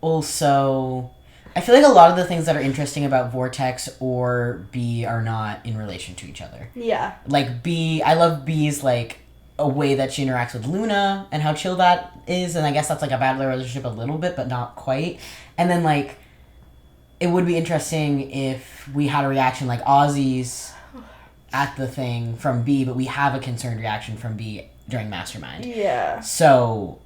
also I feel like a lot of the things that are interesting about Vortex or B are not in relation to each other. Yeah. Like B, I love B's like a way that she interacts with Luna and how chill that is, and I guess that's like a bad relationship a little bit, but not quite. And then like it would be interesting if we had a reaction like Ozzy's at the thing from B, but we have a concerned reaction from B during Mastermind. Yeah. So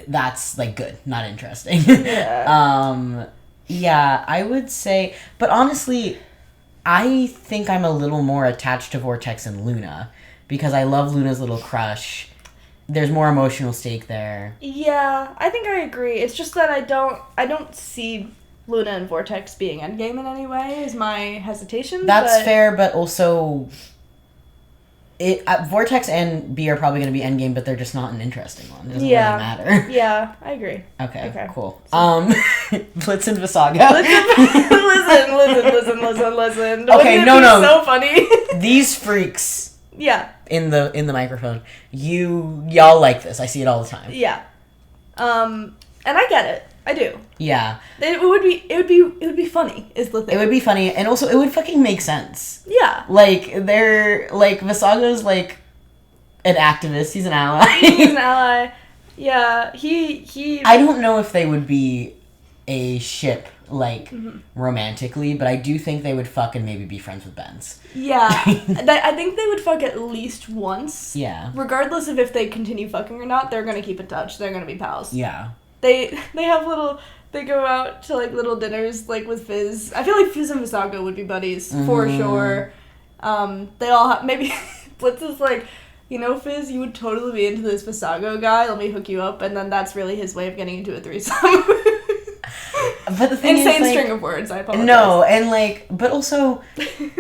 that's like good, not interesting. Yeah. Yeah, I would say, but honestly, I think I'm a little more attached to Vortex and Luna because I love Luna's little crush. There's more emotional stake there. Yeah, I think I agree. It's just that I don't see Luna and Vortex being endgame in any way is my hesitation. That's fair, but also Vortex and B are probably going to be endgame, but they're just not an interesting one. It doesn't really matter. Yeah, I agree. Okay, cool. So. Blitz and Visaga. Listen. Okay, no. So funny. These freaks. Yeah. In the microphone. Y'all like this. I see it all the time. Yeah. And I get it. I do. Yeah. It would be funny, is the thing. It would be funny, and also it would fucking make sense. Yeah. Like, they're, like, Visaga's, like, an activist. He's an ally. He's an ally. Yeah, he... I don't know if they would be a ship, like, romantically, but I do think they would fuck and maybe be friends with Benz. Yeah. I think they would fuck at least once. Yeah. Regardless of if they continue fucking or not, they're gonna keep in touch. They're gonna be pals. Yeah. They have they go out to, like, little dinners, like, with Fizz. I feel like Fizz and Visaga would be buddies, for sure. They all have, maybe, Blitz is like, you know, Fizz, you would totally be into this Visaga guy, let me hook you up, and then that's really his way of getting into a threesome. But the thing Insane is, like, string of words, I apologize. No, and, like, but also,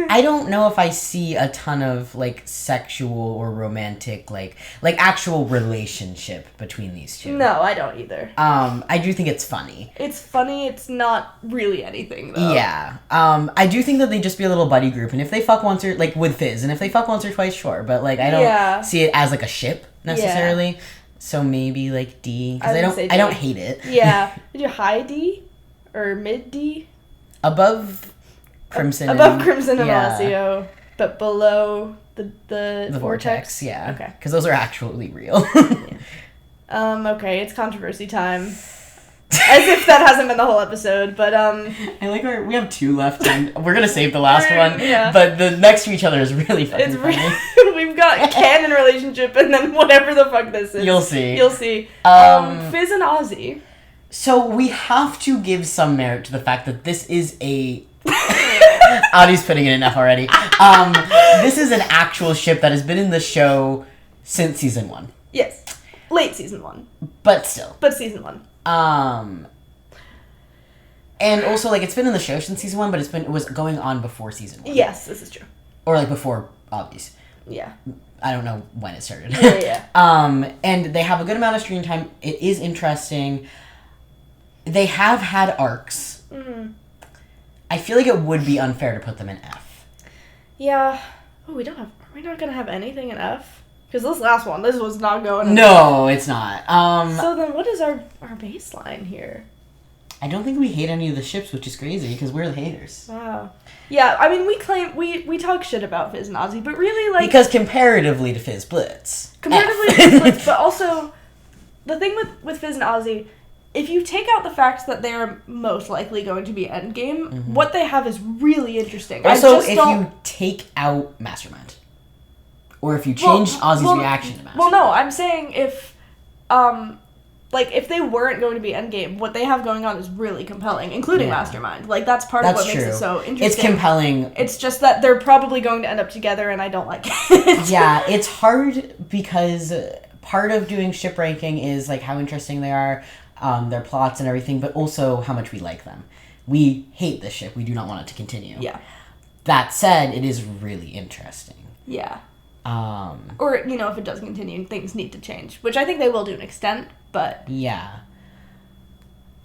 I don't know if I see a ton of, like, sexual or romantic, like actual relationship between these two. No, I don't either. I do think it's funny. It's funny, it's not really anything, though. Yeah. I do think that they just be a little buddy group, and if they fuck once or, like, with Fizz, and if they fuck once or twice, sure, but, like, I don't see it as, like, a ship, necessarily. Yeah. So maybe, like, D, because I don't hate it. Yeah. Did you high D? Or mid D? Above Crimson. Above Crimson and Osseo, but below the Vortex? Yeah. Okay. Because those are actually real. Okay, it's controversy time. As if that hasn't been the whole episode, but I like we have 2 left, and we're gonna save the last one. Yeah. But the next to each other is really fucking funny. We've got canon relationship, and then whatever the fuck this is. You'll see. Fizz and Ozzy. So we have to give some merit to the fact that this is a... Audie's putting it in F already. This is an actual ship that has been in the show since season 1. Yes. Late season 1. But still. But season 1. And also, like, it's been in the show since season 1, but it was going on before season 1. Yes, this is true. Or, like, before Obvious. Yeah. I don't know when it started. Yeah. And they have a good amount of screen time. It is interesting. They have had arcs. Mm-hmm. I feel like it would be unfair to put them in F. Yeah. Oh, are we not gonna have anything in F? Because this last one, this was not going in No, it's not. So then what is our baseline here? I don't think we hate any of the ships, which is crazy, because we're the haters. Wow. Yeah, I mean, we talk shit about Fizz and Ozzy, but really, like... Because comparatively to Fizz Blitz. Comparatively to Fizz Blitz, but also, the thing with Fizz and Ozzy, if you take out the fact that they're most likely going to be endgame, what they have is really interesting. Also, you take out Mastermind. Or if you change Ozzy's reaction to Mastermind. Well, no, I'm saying if they weren't going to be endgame, what they have going on is really compelling, including Mastermind. Like, that's part of what makes it so interesting. It's compelling. It's just that they're probably going to end up together, and I don't like it. Yeah, it's hard because part of doing ship ranking is, like, how interesting they are, their plots and everything, but also how much we like them. We hate this ship. We do not want it to continue. Yeah. That said, it is really interesting. Yeah. Or, if it does continue, things need to change, which I think they will to an extent, but... Yeah.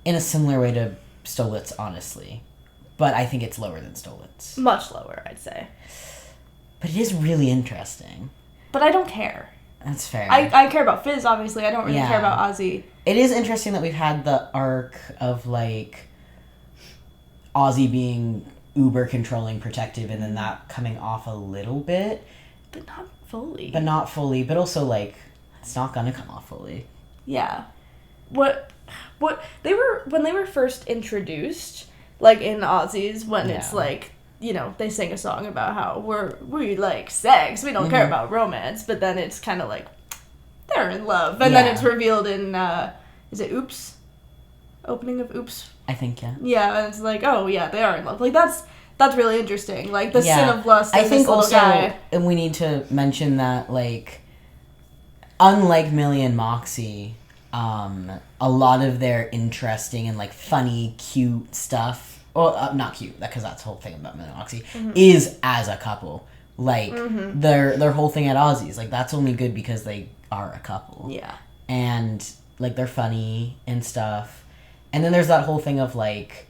In a similar way to Stolitz, honestly. But I think it's lower than Stolitz. Much lower, I'd say. But it is really interesting. But I don't care. That's fair. I care about Fizz, obviously. I don't really care about Ozzy. It is interesting that we've had the arc of, like, Ozzy being uber controlling, protective, and then that coming off a little bit. But not fully. But also, like, it's not gonna come off fully. Yeah. What they were, when they were first introduced, like, in Ozzy's, when it's, like, they sing a song about how we like sex, we don't care about romance, but then it's kind of like, they're in love. And then it's revealed in, is it Oops? Opening of Oops? I think, yeah. Yeah, and it's like, oh, yeah, they are in love. Like, that's really interesting. Like, the sin of lust. I think also, guy. and we need to mention that, like, unlike Millie and Moxie, a lot of their interesting and, like, funny, cute stuff, well, not cute, because that's the whole thing about Millie and Moxie, is as a couple. Like, their whole thing at Ozzy's, like, that's only good because they are a couple. Yeah. And, like, they're funny and stuff. And then there's that whole thing of, like,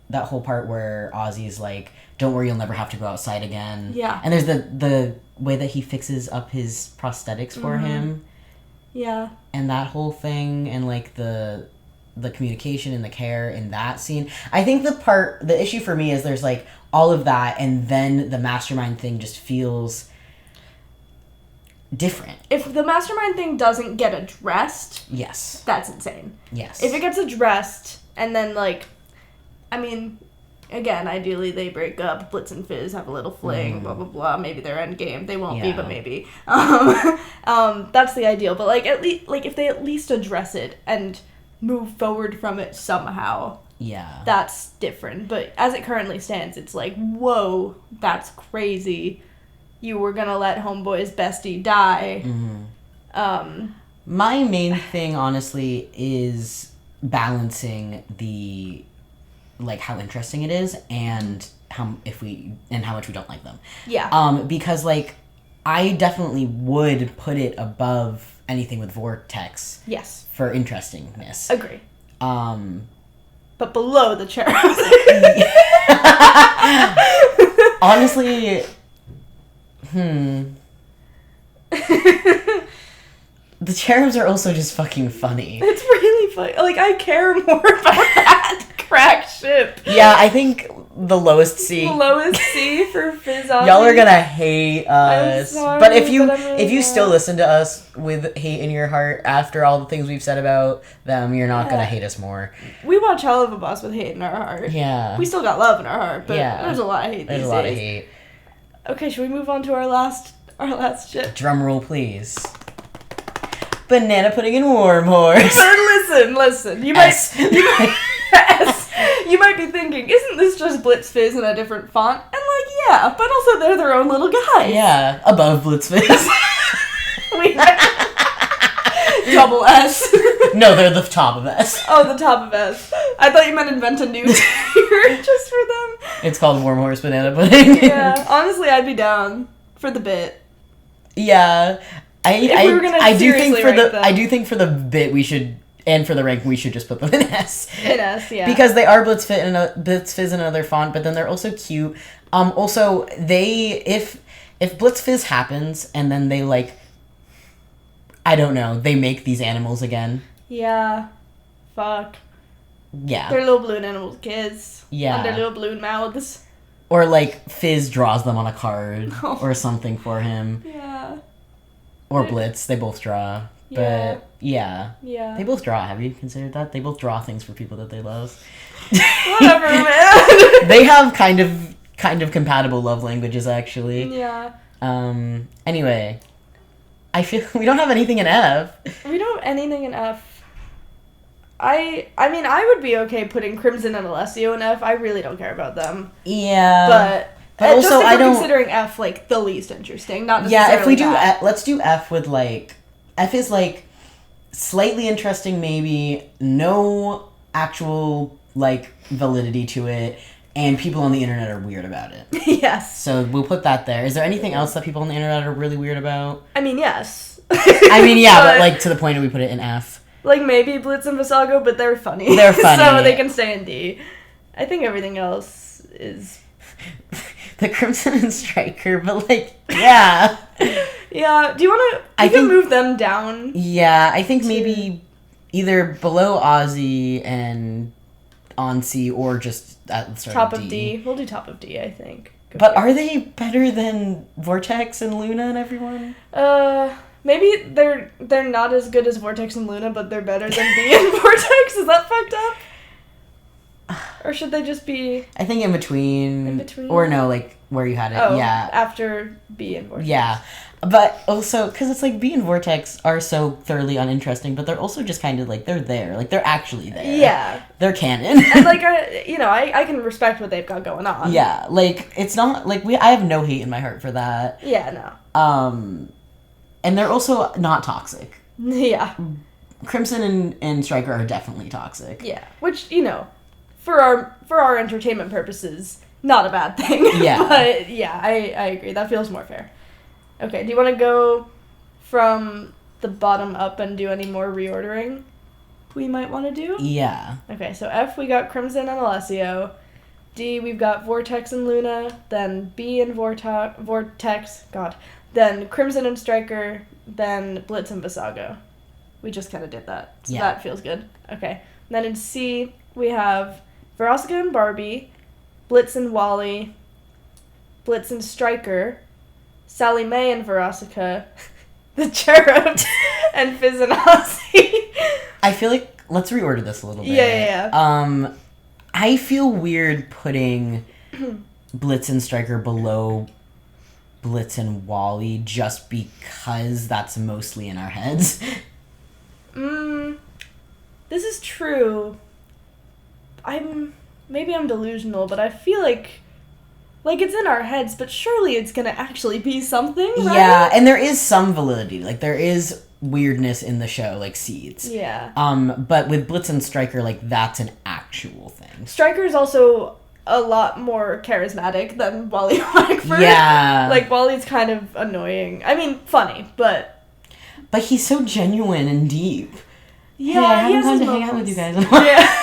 that whole part where Ozzy's like, don't worry, you'll never have to go outside again. Yeah. And there's the way that he fixes up his prosthetics for him. Yeah. And that whole thing, and, like, the communication and the care in that scene. I think the issue for me is there's, like, all of that, and then the Mastermind thing just feels different. If the Mastermind thing doesn't get addressed... Yes. That's insane. Yes. If it gets addressed, and then, like... I mean, again, ideally they break up, Blitz and Fizz have a little fling, blah, blah, blah. Maybe they're endgame. They won't be, but maybe. That's the ideal. But, like, at least, like, if they at least address it and move forward from it somehow, that's different. But as it currently stands, it's like, whoa, that's crazy. You were gonna let Homeboy's bestie die. My main thing, honestly, is balancing the... like, how interesting it is and how much we don't like them. Yeah. Because, like, I definitely would put it above anything with Vortex. Yes. For interestingness. Agree. But below the cherubs. Honestly, the cherubs are also just fucking funny. It's really funny. Like, I care more about that crack ship. Yeah, I think the lowest C. Lowest C for Fizz Ozzy. Y'all are gonna hate us. I'm sorry, but if you really still listen to us with hate in your heart after all the things we've said about them, you're not gonna hate us more. We watch Helluva Boss with hate in our heart. Yeah. We still got love in our heart, but there's a lot of hate these days. There's a lot of hate. Okay, should we move on to our last shit? Drum roll, please. Banana pudding and warm horse. Listen. You might be thinking, isn't this just Blitz Fizz in a different font? And yeah, but also they're their own little guys. Yeah, above Blitz Fizz. Double S. No, they're the top of S. Oh, the top of S. I thought you meant invent a new tier just for them. It's called warm horse banana pudding. Yeah, honestly, I'd be down for the bit. Yeah. I do think for the bit we should, and for the rank we should just put them in S. In S, yeah. Because they are Blitz Fizz in another font, but then they're also cute. Also if Blitz Fizz happens and then they I don't know, they make these animals again. Yeah. Fuck. Yeah. They're little balloon animals, kids. Yeah. And their little balloon mouths. Or Fizz draws them on a card or something for him. Yeah. Or Blitz, they both draw. But yeah. They both draw. Have you considered that? They both draw things for people that they love. Whatever, man. They have kind of compatible love languages, actually. Yeah. Anyway, I feel we don't have anything in F. We don't have anything in F. I mean, I would be okay putting Crimson and Alessio in F. I really don't care about them. Yeah. But also, just if I we're don't considering F the least interesting, not necessarily. Yeah, if we do, let's do F with F is slightly interesting, maybe no actual validity to it, and people on the internet are weird about it. Yes. So we'll put that there. Is there anything else that people on the internet are really weird about? I mean, yes. I mean, yeah, but to the point that we put it in F. Maybe Blitz and Visago, but they're funny. They're funny. So they can stay in D. I think everything else is... The Crimson and Striker, but yeah. Yeah, do you want to... I can move them down. Yeah, I think maybe either below Ozzy and on C, or just at the start top of D. We'll do top of D, I think. But are they better than Vortex and Luna and everyone? Maybe they're not as good as Vortex and Luna, but they're better than B and Vortex. Is that fucked up? Or should they just be... I think in between. In between? Or no, where you had it. Oh, yeah. After B and Vortex. Yeah. But also, because it's B and Vortex are so thoroughly uninteresting, but they're also just kind of they're there. They're actually there. Yeah. They're canon. And I can respect what they've got going on. Yeah. It's not, I have no hate in my heart for that. Yeah, no. And they're also not toxic. Yeah. Crimson and Striker are definitely toxic. Yeah. Which, for our entertainment purposes, not a bad thing. Yeah. But yeah, I agree. That feels more fair. Okay, do you want to go from the bottom up and do any more reordering we might want to do? Yeah. Okay, so F, we got Crimson and Alessio. D, we've got Vortex and Luna. Then B and Vortex. God. Then Crimson and Striker. Then Blitz and Visago. We just kind of did that. So that feels good. Okay. Then in C, we have Veronica and Barbie. Blitz and Wally. Blitz and Striker. Sally Mae and Veronica, the Cherubs, and Fizz and Ozzy. I feel let's reorder this a little bit. Yeah. I feel weird putting Blitz and Striker below Blitz and Wally just because that's mostly in our heads. This is true. Maybe I'm delusional, but I feel like it's in our heads, but surely it's gonna actually be something, right? Yeah, and there is some validity. There is weirdness in the show, seeds. Yeah. But with Blitz and Striker, that's an actual thing. Striker's also a lot more charismatic than Wally Wackford. Yeah. Wally's kind of annoying. I mean, funny, but... But he's so genuine and deep. Yeah, I haven't gone to hang out with you guys. Yeah.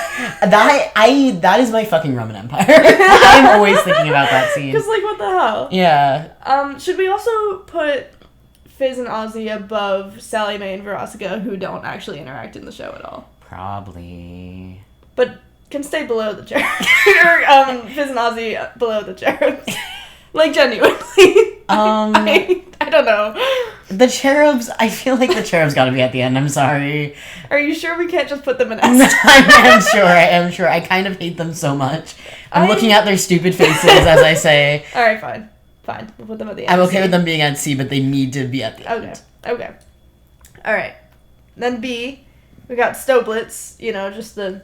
That is my fucking Roman Empire. I'm always thinking about that scene. Because, what the hell? Yeah. Should we also put Fizz and Ozzy above Sally Mae and Veronica, who don't actually interact in the show at all? Probably. But can stay below the cherubs. Or, Fizz and Ozzy below the cherubs. Like, genuinely. I don't know. The cherubs, I feel like the cherubs gotta be at the end. I'm sorry. Are you sure we can't just put them in S? I am sure. I kind of hate them so much. I'm looking at their stupid faces as I say. Alright, fine. Fine. We'll put them at the end. I'm okay with them being at C, but they need to be at the end. Okay. Alright. Then B, we got Stoblitz, just the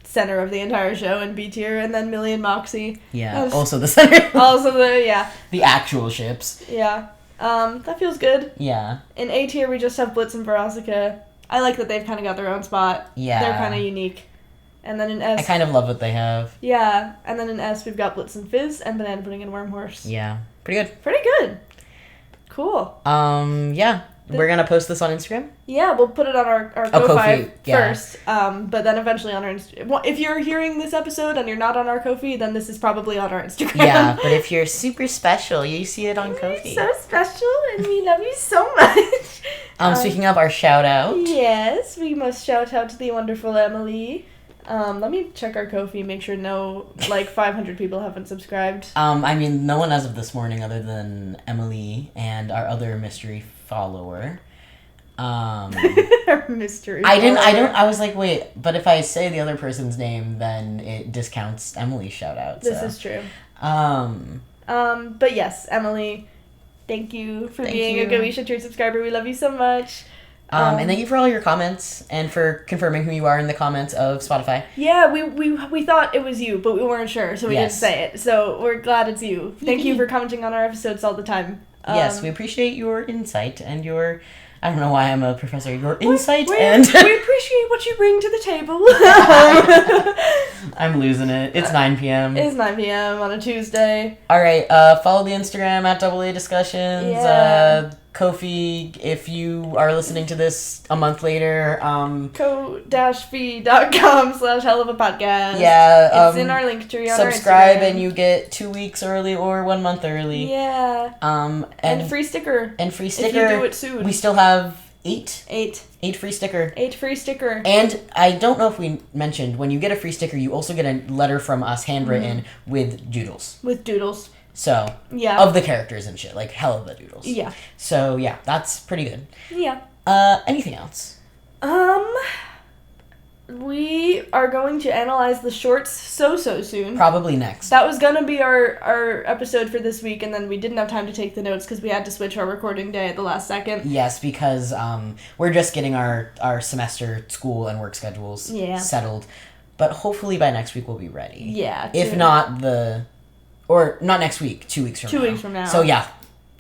center of the entire show in B tier, and then Millie and Moxie. Yeah, also the center. The actual ships. Yeah. That feels good. Yeah. In A tier, we just have Blitz and Veronica. I like that they've kind of got their own spot. Yeah. They're kind of unique. And then in S... I kind of love what they have. Yeah. And then in S, we've got Blitz and Fizz, and Banana Pudding and Wormhorse. Yeah. Pretty good. Pretty good. Cool. Yeah. We're going to post this on Instagram? Yeah, we'll put it on our Ko-Fi first, but then eventually on our Instagram. Well, if you're hearing this episode and you're not on our Ko-Fi, then this is probably on our Instagram. Yeah, but if you're super special, you see it on Ko-Fi. You're so special, and we love you so much. Speaking of our shout-out. Yes, we must shout out to the wonderful Emily. Let me check our Ko-Fi, make sure 500 people haven't subscribed. No one as of this morning other than Emily and our other mystery follower. Mystery I was like, wait, but if I say the other person's name, then it discounts Emily's shout out. This is true. But yes, Emily, thank you for being a Goetia tier subscriber. We love you so much. And thank you for all your comments and for confirming who you are in the comments of Spotify. Yeah, we thought it was you, but we weren't sure, so we didn't say it. So we're glad it's you. Thank you for commenting on our episodes all the time. Yes, we appreciate your insight and your... I don't know why I'm a professor. Your insight and... We appreciate what you bring to the table. I'm losing it. It's 9 p.m. It's 9 p.m. on a Tuesday. All right. Follow the Instagram at AA Discussions. Yeah. Ko-Fi, if you are listening to this a month later. ko-fi.com/Helluva Podcast. Yeah. It's in our link tree on subscribe our Instagram. And you get 2 weeks early or 1 month early. Yeah. And free sticker. And free sticker. If you do it soon. We still have 8 free sticker. 8 free sticker. And I don't know if we mentioned, when you get a free sticker, you also get a letter from us handwritten with doodles. With doodles. So, yeah. Of the characters and shit, like Helluva doodles. Yeah. So, yeah, that's pretty good. Yeah. Anything else? We are going to analyze the shorts so soon. Probably next. That was going to be our episode for this week, and then we didn't have time to take the notes because we had to switch our recording day at the last second. Yes, because we're just getting our semester school and work schedules settled. But hopefully by next week we'll be ready. Yeah. If not or not next week, 2 weeks from now. 2 weeks from now. So yeah.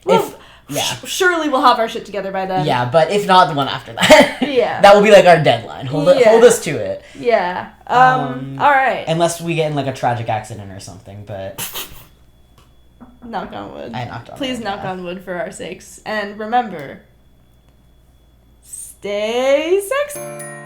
Well, surely we'll have our shit together by then. Yeah, but if not, the one after that. Yeah. That will be like our deadline. Hold us to it. Yeah. All right. Unless we get in like a tragic accident or something, but... Knock on wood. I knocked on wood. Please knock on wood for our sakes. And remember, stay sexy.